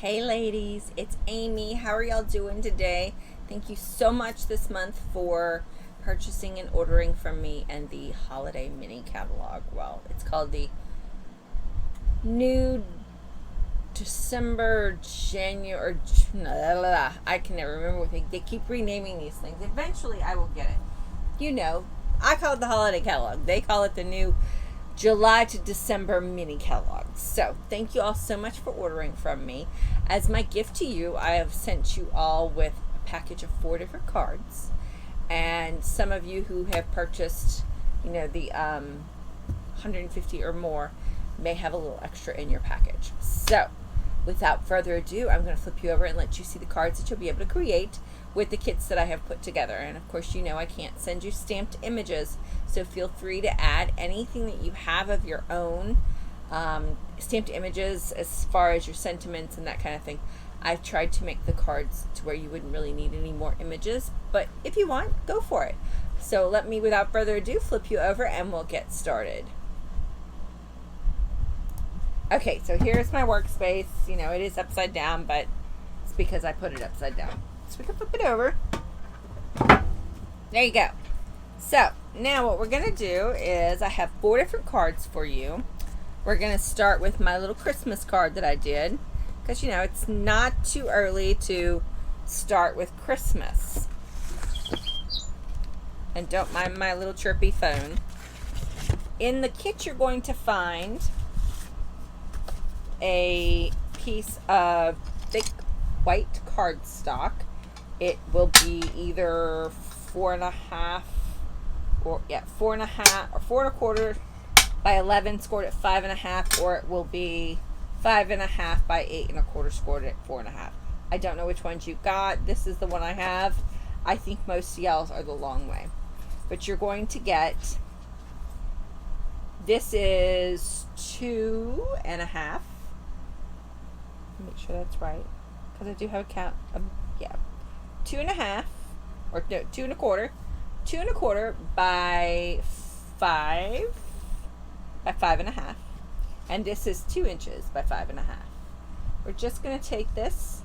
Hey ladies, it's Amy. How are y'all doing today? Thank you so much this month for purchasing and ordering from me and the holiday mini catalog. Well, it's called the new December, January, I can never remember what they keep renaming these things. Eventually I will get it. You know, I call it the holiday catalog. They call it the new July to December mini catalog. So thank you all so much for ordering from me. As my gift to you, I have sent you all with a package of 4 different cards. And some of you who have purchased, the 150 or more may have a little extra in your package. So without further ado, I'm going to flip you over and let you see the cards that you'll be able to create with the kits that I have put together. And of course, I can't send you stamped images, so feel free to add anything that you have of your own stamped images as far as your sentiments and that kind of thing. I've tried to make the cards to where you wouldn't really need any more images, but if you want, go for it. So let me, without further ado, flip you over and we'll get started. Okay, so here's my workspace. It is upside down, but it's because I put it upside down. So we can flip it over. There you go. So now what we're going to do is I have 4 different cards for you. We're going to start with my little Christmas card that I did, because it's not too early to start with Christmas. And don't mind my little chirpy phone. In the kit you're going to find a piece of thick white cardstock. It will be either 4.5 or 4.5 or 4.25 by 11 scored at 5.5, or it will be 5.5 by 8.25 scored at 4.5. I don't know which ones you got. This is the one I have. I think most yells are the long way, but you're going to get, this is 2.5. Make sure that's right, because I do have a count. 2.5, or no, 2.25 by 5 by 5.5, and this is 2 inches by 5.5. We're just going to take this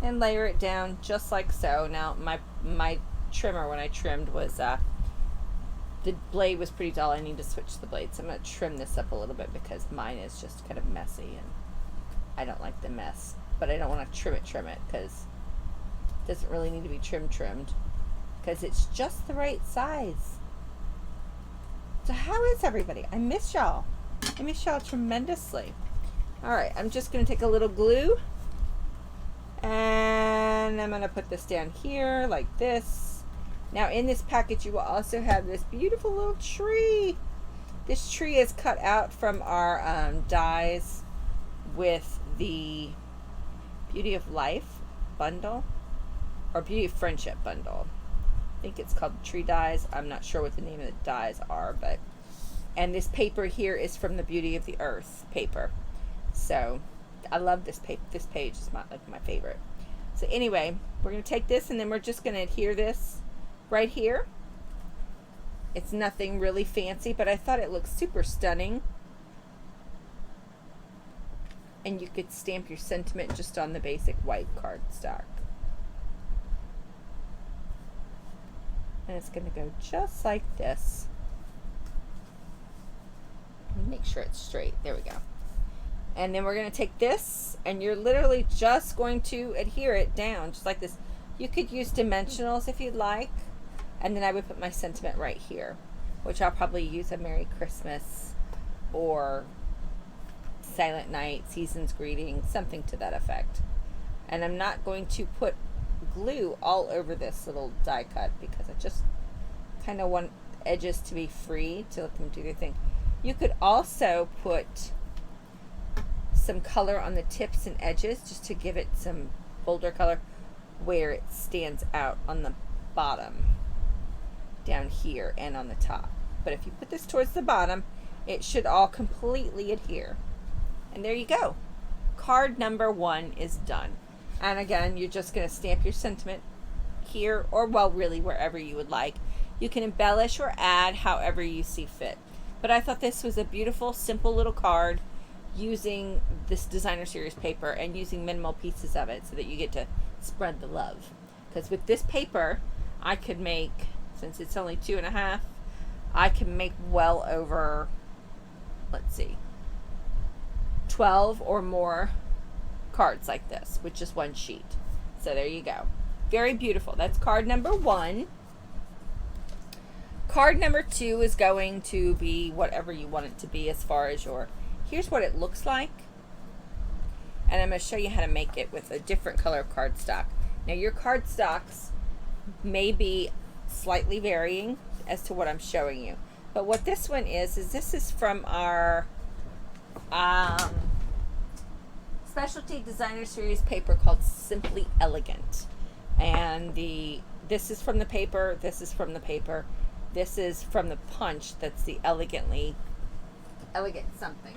and layer it down just like so. Now my trimmer, when I trimmed, was the blade was pretty dull. I need to switch the blade, so I'm going to trim this up a little bit because mine is just kind of messy and I don't like the mess, but I don't want to trim it because it doesn't really need to be trimmed because it's just the right size. So how is everybody? I miss y'all. I miss y'all tremendously. Alright, I'm just going to take a little glue and I'm going to put this down here like this. Now in this package you will also have this beautiful little tree. This tree is cut out from our dies with the Beauty of Life bundle, or Beauty of Friendship bundle. I think it's called Tree Dies. I'm not sure what the name of the dies are, but, and this paper here is from the Beauty of the Earth paper. So I love this paper. This page is my favorite. So anyway, we're going to take this and then we're just going to adhere this right here. It's nothing really fancy, but I thought it looked super stunning. And you could stamp your sentiment just on the basic white cardstock. And it's going to go just like this. Make sure it's straight. There we go. And then we're going to take this, and you're literally just going to adhere it down, just like this. You could use dimensionals if you'd like. And then I would put my sentiment right here, which I'll probably use a Merry Christmas or Silent Night, Season's Greeting, something to that effect. And I'm not going to put glue all over this little die cut because I just kind of want edges to be free to let them do their thing. You could also put some color on the tips and edges just to give it some bolder color where it stands out on the bottom down here and on the top. But if you put this towards the bottom, it should all completely adhere. And there you go. Card number 1 is done. And again, you're just going to stamp your sentiment here, or well, really wherever you would like. You can embellish or add however you see fit. But I thought this was a beautiful, simple little card. using this designer series paper and using minimal pieces of it so that you get to spread the love. Because with this paper, I could make, since it's only 2.5, I can make well over, let's see, 12 or more cards like this with just one sheet. So there you go. Very beautiful. That's card number 1. Card number 2 is going to be whatever you want it to be as far as your, here's what it looks like. And I'm going to show you how to make it with a different color of cardstock. Now your cardstocks may be slightly varying as to what I'm showing you. But what this one is this is from our specialty designer series paper called Simply Elegant. And this is from the paper, this is from the paper, this is from the punch, that's the elegant something.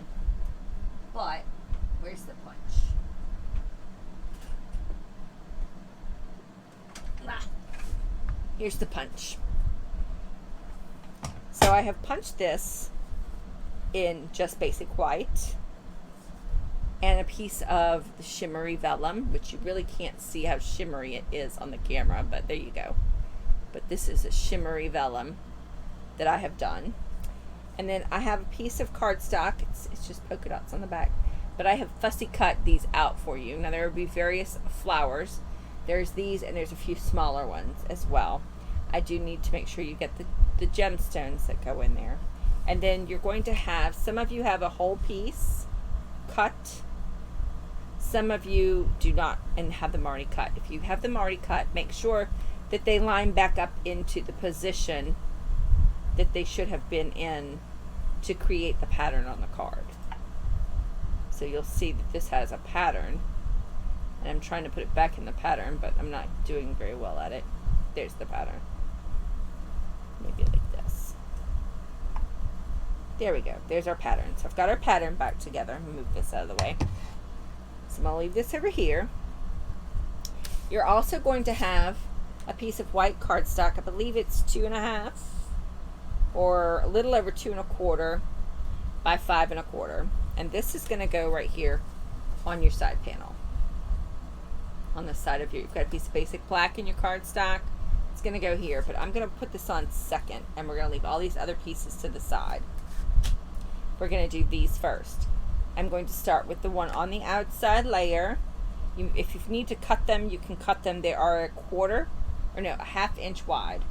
But where's the punch? Here's the punch. So I have punched this in just basic white and a piece of the shimmery vellum, which you really can't see how shimmery it is on the camera, but there you go. But this is a shimmery vellum that I have done. And then I have a piece of cardstock. It's just polka dots on the back. But I have fussy cut these out for you. Now there will be various flowers. There's these and there's a few smaller ones as well. I do need to make sure you get the gemstones that go in there. And then you're going to have, some of you have a whole piece cut. Some of you do not and have them already cut. If you have them already cut, make sure that they line back up into the position that they should have been in to create the pattern on the card. So you'll see that this has a pattern, and I'm trying to put it back in the pattern, but I'm not doing very well at it. There's the pattern. Maybe like this. There we go. There's our pattern. So I've got our pattern back together. Move this out of the way. So I'm going to leave this over here. You're also going to have a piece of white cardstock. I believe it's 2.5 or a little over 2.25 by 5.25. And this is going to go right here on your side panel. On the side of you've got a piece of basic black in your cardstock. It's going to go here, but I'm going to put this on second, and we're going to leave all these other pieces to the side. We're going to do these first. I'm going to start with the one on the outside layer. If you need to cut them, you can cut them. They are a 1/2 inch wide.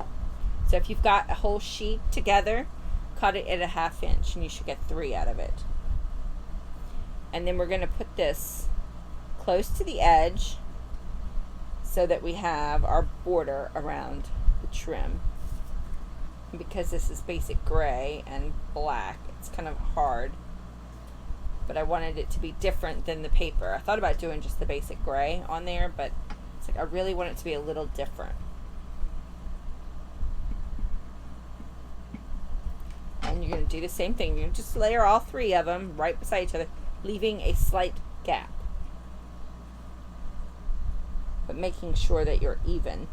So if you've got a whole sheet together, cut it at a 1/2 inch, and you should get 3 out of it. And then we're going to put this close to the edge so that we have our border around the trim. And because this is basic gray and black, it's kind of hard, but I wanted it to be different than the paper. I thought about doing just the basic gray on there, but it's like I really want it to be a little different. And you're going to do the same thing. You're going to just layer all 3 of them right beside each other, leaving a slight gap, but making sure that you're even.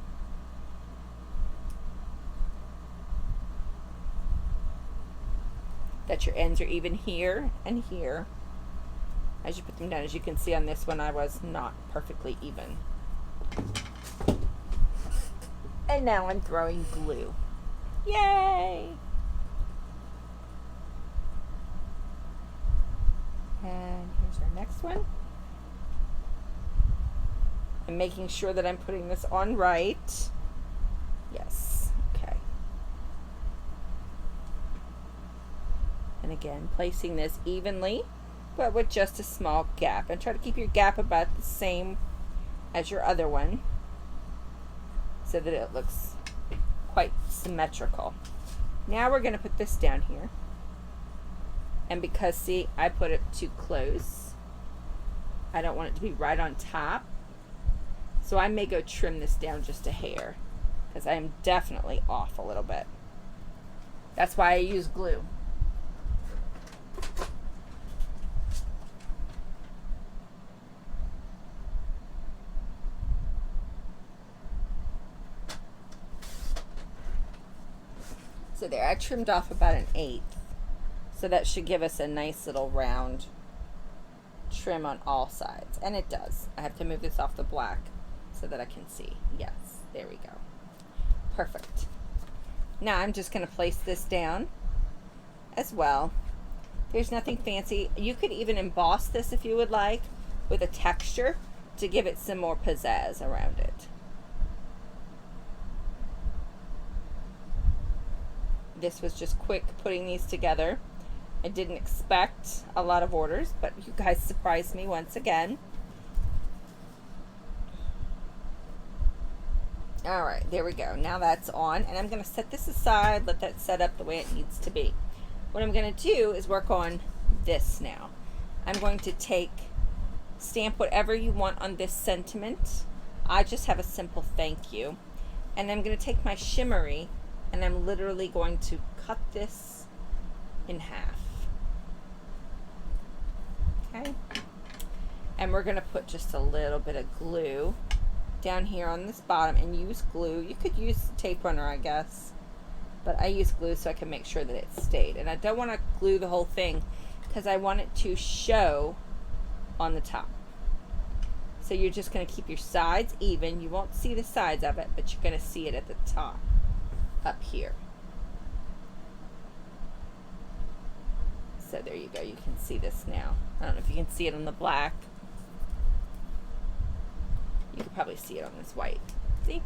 That your ends are even here and here as you put them down. As you can see on this one, I was not perfectly even. And now I'm throwing glue. Yay! And here's our next one. I'm making sure that I'm putting this on right. Yes, okay. And again, placing this evenly, but with just a small gap. And try to keep your gap about the same as your other one so that it looks quite symmetrical. Now we're going to put this down here. And because, see, I put it too close, I don't want it to be right on top. So I may go trim this down just a hair because I am definitely off a little bit. That's why I use glue. So there, I trimmed off about 1/8. So that should give us a nice little round trim on all sides. And it does. I have to move this off the black so that I can see. Yes, there we go. Perfect. Now I'm just going to place this down as well. There's nothing fancy. You could even emboss this if you would like with a texture to give it some more pizzazz around it. This was just quick putting these together. I didn't expect a lot of orders, but you guys surprised me once again. All right, there we go. Now that's on, and I'm going to set this aside, let that set up the way it needs to be. What I'm going to do is work on this now. I'm going to stamp whatever you want on this sentiment. I just have a simple thank you. And I'm going to take my shimmery, and I'm literally going to cut this in half. Okay? And we're going to put just a little bit of glue down here on this bottom and use glue. You could use tape runner, I guess, but I use glue so I can make sure that it stayed. And I don't want to glue the whole thing because I want it to show on the top. So you're just going to keep your sides even. You won't see the sides of it, but you're going to see it at the top up here. So there you go. You can see this now. I don't know if you can see it on the black. You can probably see it on this white. See?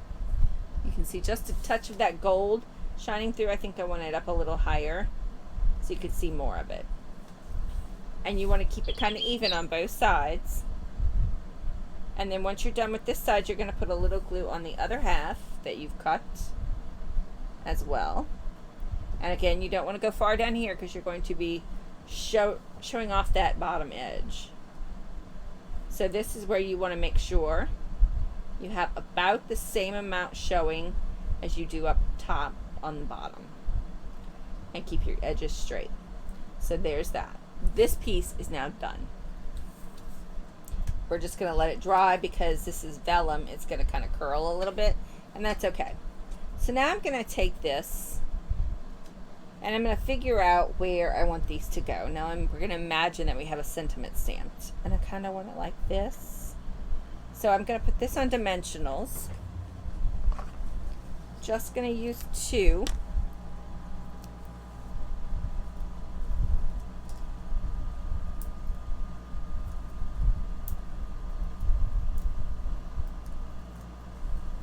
You can see just a touch of that gold shining through. I think I want it up a little higher so you could see more of it. And you want to keep it kind of even on both sides. And then once you're done with this side, you're going to put a little glue on the other half that you've cut as well. And again, you don't want to go far down here because you're going to be showing off that bottom edge. So this is where you want to make sure you have about the same amount showing as you do up top on the bottom. And keep your edges straight. So there's that. This piece is now done. We're just going to let it dry because this is vellum. It's going to kind of curl a little bit, and that's okay. So now I'm going to take this and I'm going to figure out where I want these to go. Now we're going to imagine that we have a sentiment stamped, and I kind of want it like this. So I'm going to put this on dimensionals. Just going to use 2.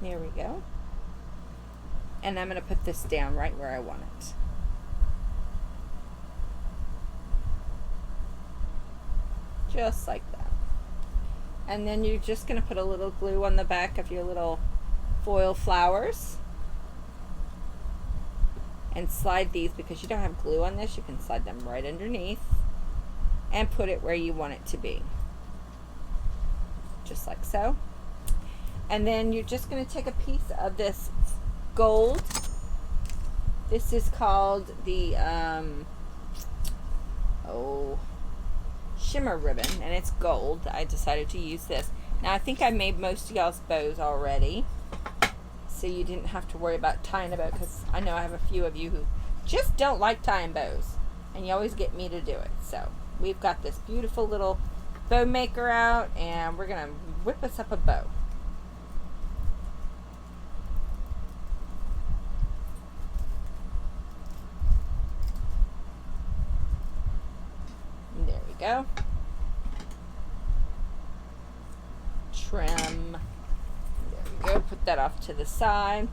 There we go. And I'm going to put this down right where I want it. Just like that. And then you're just going to put a little glue on the back of your little foil flowers. And slide these, because you don't have glue on this, you can slide them right underneath. And put it where you want it to be. Just like so. And then you're just going to take a piece of this gold. This is called the shimmer ribbon, and it's gold. I decided to use this. Now I think I made most of y'all's bows already, so you didn't have to worry about tying a bow, because I know I have a few of you who just don't like tying bows, and you always get me to do it. So we've got this beautiful little bow maker out, and we're going to whip us up a bow. Go. Trim. There we go. Put that off to the side.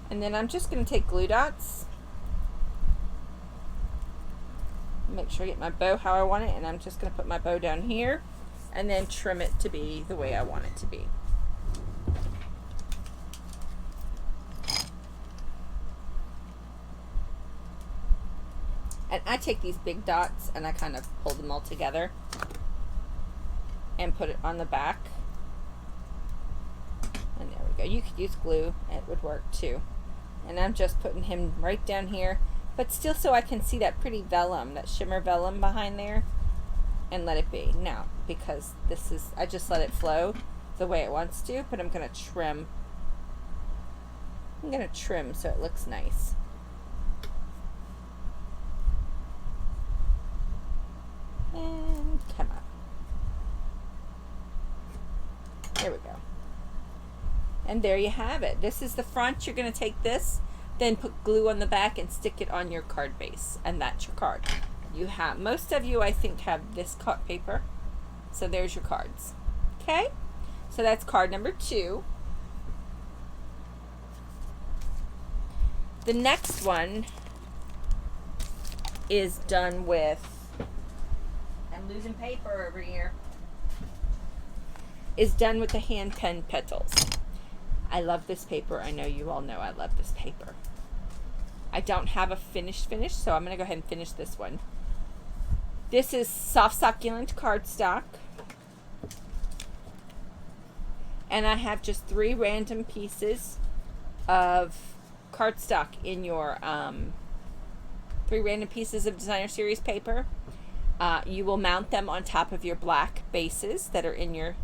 And then I'm just going to take glue dots. Make sure I get my bow how I want it. And I'm just going to put my bow down here. And then trim it to be the way I want it to be. And I take these big dots and I kind of pull them all together and put it on the back. And there we go. You could use glue. It would work too. And I'm just putting him right down here, but still so I can see that pretty vellum, that shimmer vellum behind there, and let it be. Now, because this is, I just let it flow the way it wants to, but I'm going to trim. I'm going to trim so it looks nice. And come up. There we go. And there you have it. This is the front. You're going to take this, then put glue on the back and stick it on your card base. And that's your card. You have, most of you I think have this cut paper. So there's your cards. Okay? So that's card number 2. The next one is done with, I'm losing paper over here, is done with the hand pen Petals. I love this paper. I know you all know I love this paper. I don't have a finish, so I'm going to go ahead and finish this one. This is soft succulent cardstock. And I have just 3 random pieces of cardstock in your 3 random pieces of designer series paper. You will mount them on top of your black bases that are in your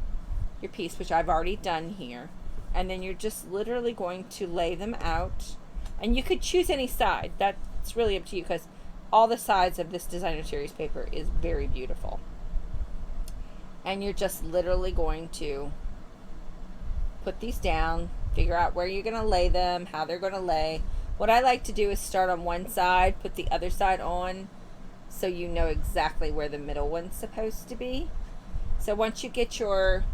piece, which I've already done here. And then you're just literally going to lay them out. And you could choose any side. That's really up to you, because all the sides of this designer series paper is very beautiful. And you're just literally going to put these down, figure out where you're going to lay them, how they're going to lay. What I like to do is start on one side, put the other side on, so you know exactly where the middle one's supposed to be. So once you get your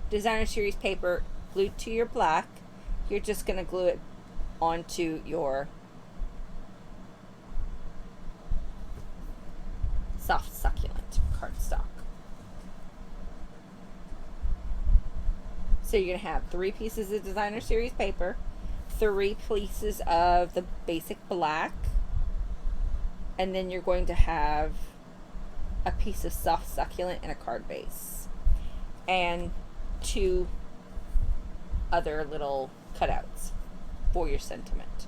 designer series paper glued to your black, you're just going to glue it onto your soft succulent cardstock. So you're going to have 3 pieces of designer series paper, 3 pieces of the basic black, and then you're going to have a piece of soft succulent and a card base, and 2 other little cutouts for your sentiment.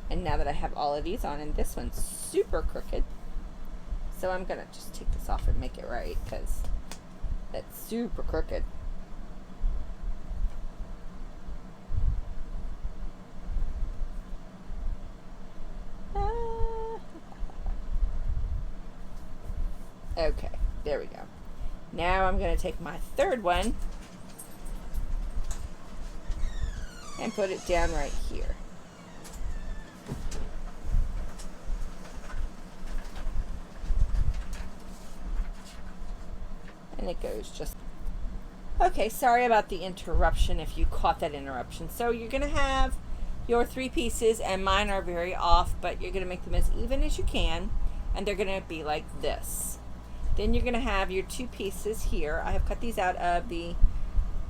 And now that I have all of these on, and this one's super crooked, so I'm going to just take this off and make it right, because that's super crooked. Okay, there we go. Now I'm going to take my 3rd one and put it down right here. And it goes just... Okay, sorry about the interruption if you caught that interruption. So you're going to have your 3 pieces, and mine are very off, but you're going to make them as even as you can, and they're going to be like this. Then you're going to have your 2 pieces here. I have cut these out of the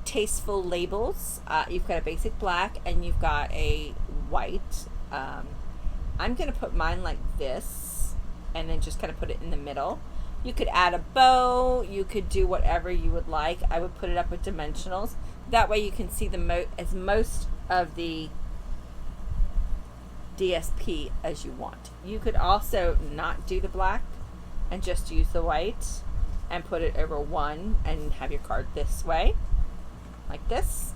Tasteful Labels. You've got a basic black, and you've got a white. I'm going to put mine like this, and then just kind of put it in the middle. You could add a bow. You could do whatever you would like. I would put it up with dimensionals. That way you can see the most of the DSP as you want. You could also not do the black and just use the white and put it over one and have your card this way, like this.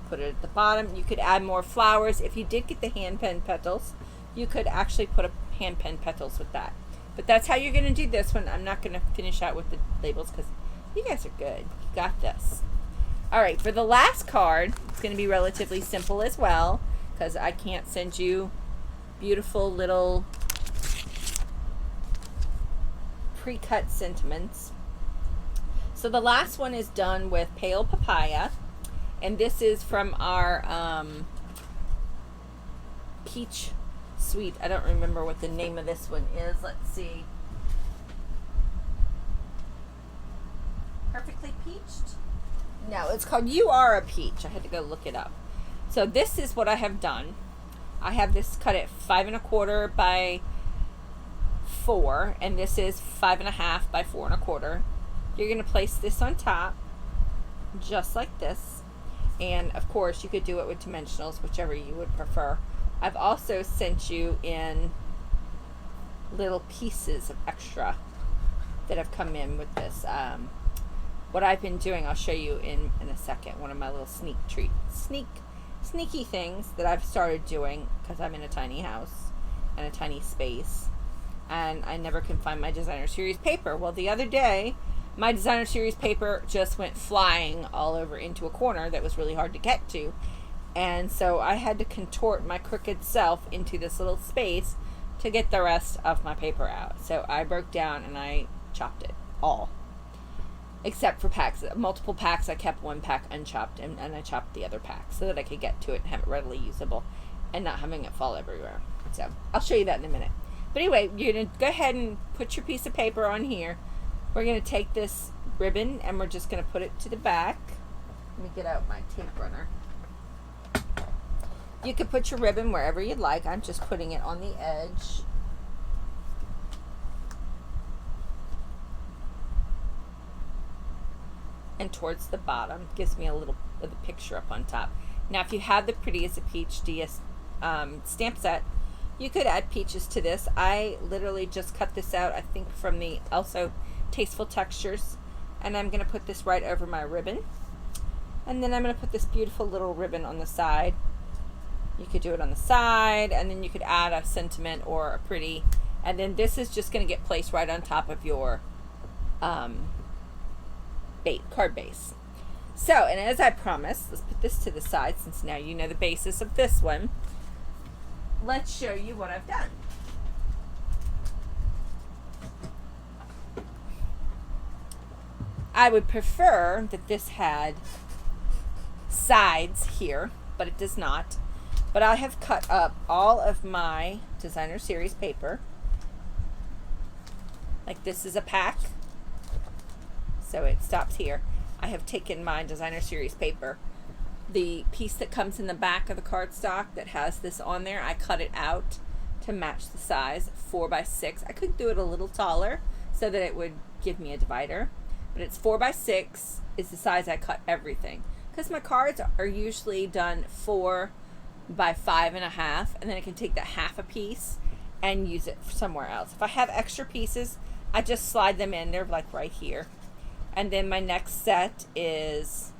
Put it at the bottom. You could add more flowers. If you did get the hand pen Petals, you could actually put a hand pen Petals with that. But that's how you're going to do this one. I'm not going to finish out with the labels because you guys are good. You got this. All right, for the last card, it's going to be relatively simple as well, because I can't send you beautiful little pre-cut sentiments. So the last one is done with Pale Papaya, and this is from our Peach Sweet. I don't remember what the name of this one is. Let's see. Perfectly Peached? No, it's called You Are a Peach. I had to go look it up. So this is what I have done. I have this cut at 5 1/4 by 4, and this is 5 1/2 by 4 1/4. You're going to place this on top, just like this. And of course, you could do it with dimensionals, whichever you would prefer. I've also sent you in little pieces of extra that have come in with this. What I've been doing, I'll show you in a second. One of my little sneaky things that I've started doing, because I'm in a tiny house and a tiny space, and I never can find my designer series paper. Well, the other day my designer series paper just went flying all over into a corner that was really hard to get to. And so I had to contort my crooked self into this little space to get the rest of my paper out. So I broke down and I chopped it all. Except for packs, multiple packs, I kept one pack unchopped, and I chopped the other pack so that I could get to it and have it readily usable and not having it fall everywhere. So I'll show you that in a minute. But anyway, you're going to go ahead and put your piece of paper on here. We're going to take this ribbon and we're just going to put it to the back. Let me get out my tape runner. You could put your ribbon wherever you'd like. I'm just putting it on the edge. And towards the bottom. Gives me a little of the picture up on top. Now if you have the Pretty as a Peach DS stamp set, you could add peaches to this. I literally just cut this out, I think, from the also Tasteful Textures. And I'm going to put this right over my ribbon. And then I'm going to put this beautiful little ribbon on the side. You could do it on the side, and then you could add a sentiment or a pretty. And then this is just going to get placed right on top of your card base. So, and as I promised, let's put this to the side since now you know the basis of this one. Let's show you what I've done. I would prefer that this had sides here, but it does not. But I have cut up all of my designer series paper. Like this is a pack. So it stops here. I have taken my designer series paper. The piece that comes in the back of the cardstock that has this on there, I cut it out to match the size, 4x6. I could do it a little taller so that it would give me a divider. But it's 4x6 is the size I cut everything. Because my cards are usually done 4 by 5.5, and then I can take that half a piece and use it somewhere else. If I have extra pieces, I just slide them in. They're like right here. And then my next set is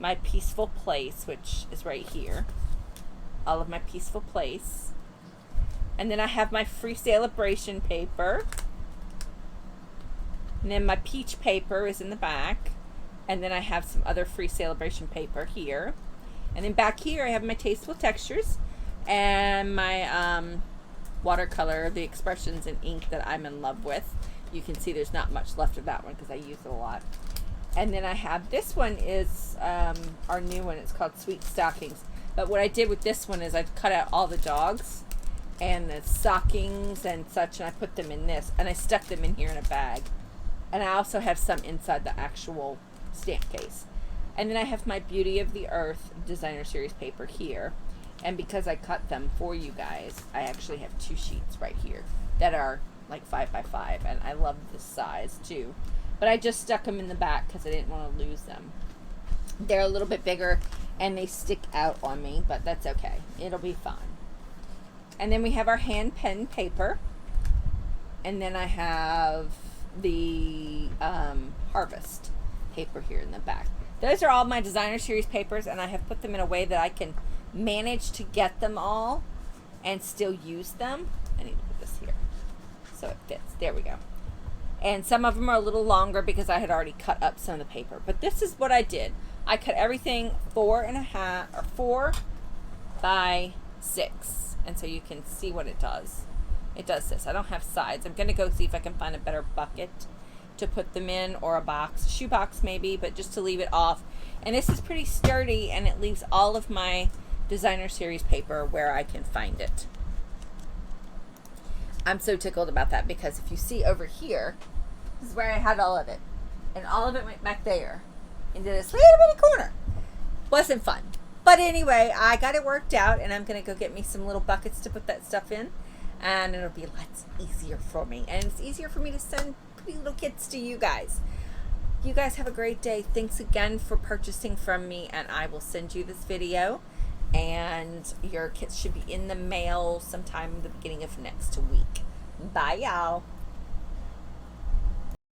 my Peaceful Place, which is right here. All of my Peaceful Place. And then I have my Free Celebration paper. And then my Peach paper is in the back. And then I have some other Free Celebration paper here. And then back here I have my Tasteful Textures and my watercolor, the expressions in ink that I'm in love with. You can see there's not much left of that one because I use it a lot. And then I have, this one is our new one. It's called Sweet Stockings. But what I did with this one is I cut out all the dogs and the stockings and such, and I put them in this. And I stuck them in here in a bag. And I also have some inside the actual stamp case. And then I have my Beauty of the Earth designer series paper here. And because I cut them for you guys, I actually have 2 sheets right here that are like 5x5. And I love this size too. But I just stuck them in the back because I didn't want to lose them. They're a little bit bigger and they stick out on me, but that's okay. It'll be fine. And then we have our hand pen paper. And then I have the Harvest paper here in the back. Those are all my designer series papers, and I have put them in a way that I can manage to get them all and still use them. I need to put this here so it fits. There we go. And some of them are a little longer because I had already cut up some of the paper. But this is what I did. I cut everything 4 by 6. And so you can see what it does. It does this. I don't have sides. I'm going to go see if I can find a better bucket to put them in, or a box, shoe box maybe, but just to leave it off. And this is pretty sturdy, and it leaves all of my designer series paper where I can find it. I'm so tickled about that because if you see over here, this is where I had all of it. And all of it went back there into this little bitty corner. Wasn't fun. But anyway, I got it worked out, and I'm going to go get me some little buckets to put that stuff in. And it'll be lots easier for me. And it's easier for me to send pretty little kits to you guys. You guys have a great day. Thanks again for purchasing from me, and I will send you this video. And your kits should be in the mail sometime in the beginning of next week. Bye, y'all.